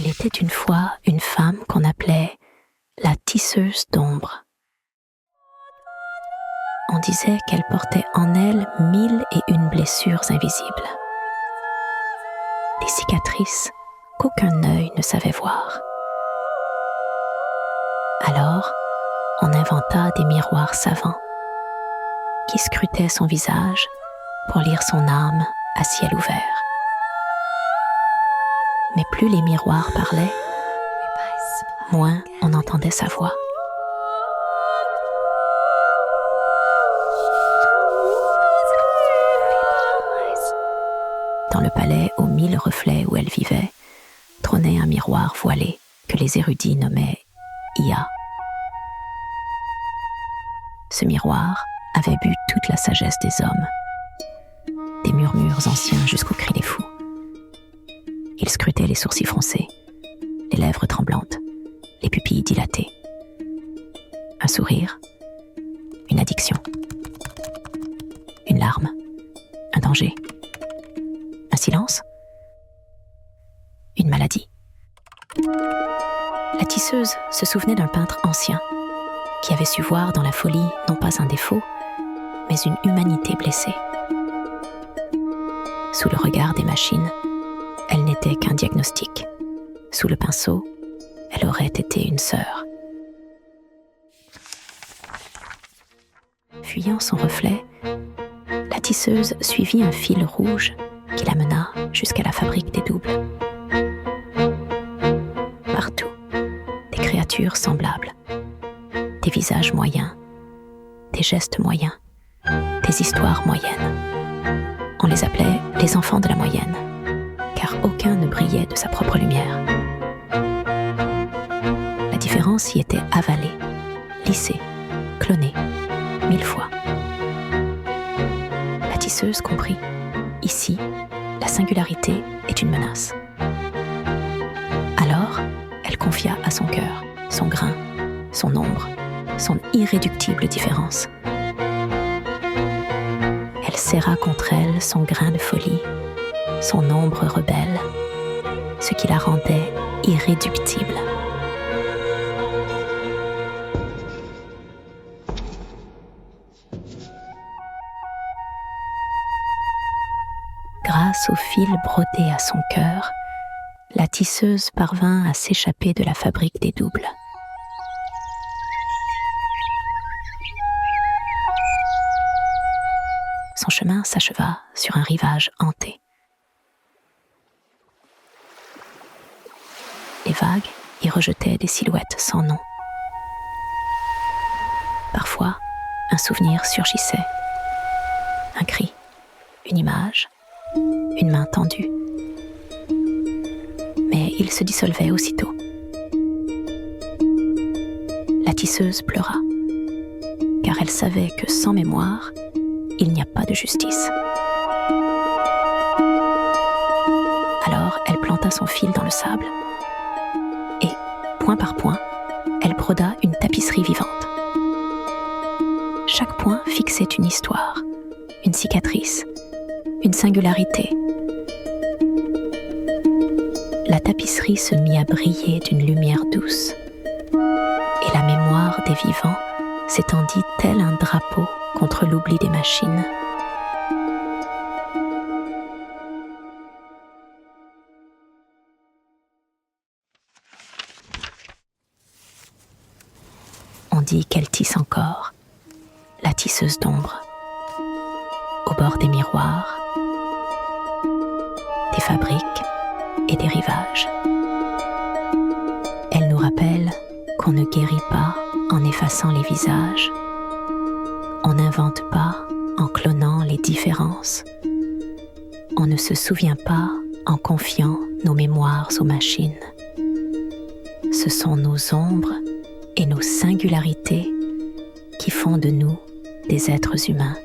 Il était une fois une femme qu'on appelait la tisseuse d'ombre. On disait qu'elle portait en elle 1001 blessures invisibles. Des cicatrices qu'aucun œil ne savait voir. Alors, on inventa des miroirs savants qui scrutaient son visage pour lire son âme à ciel ouvert. Mais plus les miroirs parlaient, moins on entendait sa voix. Dans le palais aux 1000 reflets où elle vivait, trônait un miroir voilé que les érudits nommaient Ia. Ce miroir avait bu toute la sagesse des hommes, des murmures anciens jusqu'aux cris des fous. Il scrutait les sourcils froncés, les lèvres tremblantes, les pupilles dilatées. Un sourire, une addiction, une larme, un danger, un silence, une maladie. La tisseuse se souvenait d'un peintre ancien qui avait su voir dans la folie non pas un défaut, mais une humanité blessée. Sous le regard des machines, elle n'était qu'un diagnostic. Sous le pinceau, elle aurait été une sœur. Fuyant son reflet, la tisseuse suivit un fil rouge qui la mena jusqu'à la fabrique des doubles. Partout, des créatures semblables, des visages moyens, des gestes moyens, des histoires moyennes. On les appelait les enfants de la moyenne, car aucun ne brillait de sa propre lumière. La différence y était avalée, lissée, clonée, 1000 fois. La tisseuse comprit, ici, la singularité est une menace. Alors, elle confia à son cœur, son grain, son ombre, son irréductible différence. Elle serra contre elle son grain de folie, son ombre rebelle, ce qui la rendait irréductible. Grâce au fil brodé à son cœur, la tisseuse parvint à s'échapper de la fabrique des doubles. Son chemin s'acheva sur un rivage hanté. Les vagues y rejetaient des silhouettes sans nom. Parfois, un souvenir surgissait. Un cri, une image, une main tendue. Mais il se dissolvait aussitôt. La tisseuse pleura, car elle savait que sans mémoire, il n'y a pas de justice. Alors, elle planta son fil dans le sable et, point par point, elle broda une tapisserie vivante. Chaque point fixait une histoire, une cicatrice, une singularité. La tapisserie se mit à briller d'une lumière douce et la mémoire des vivants s'étendit tel un drapeau contre l'oubli des machines. On dit qu'elle tisse encore, la tisseuse d'ombre, au bord des miroirs, des fabriques et des rivages. Elle nous rappelle qu'on ne guérit pas en effaçant les visages. On n'invente pas en clonant les différences. On ne se souvient pas en confiant nos mémoires aux machines. Ce sont nos ombres et nos singularités qui font de nous des êtres humains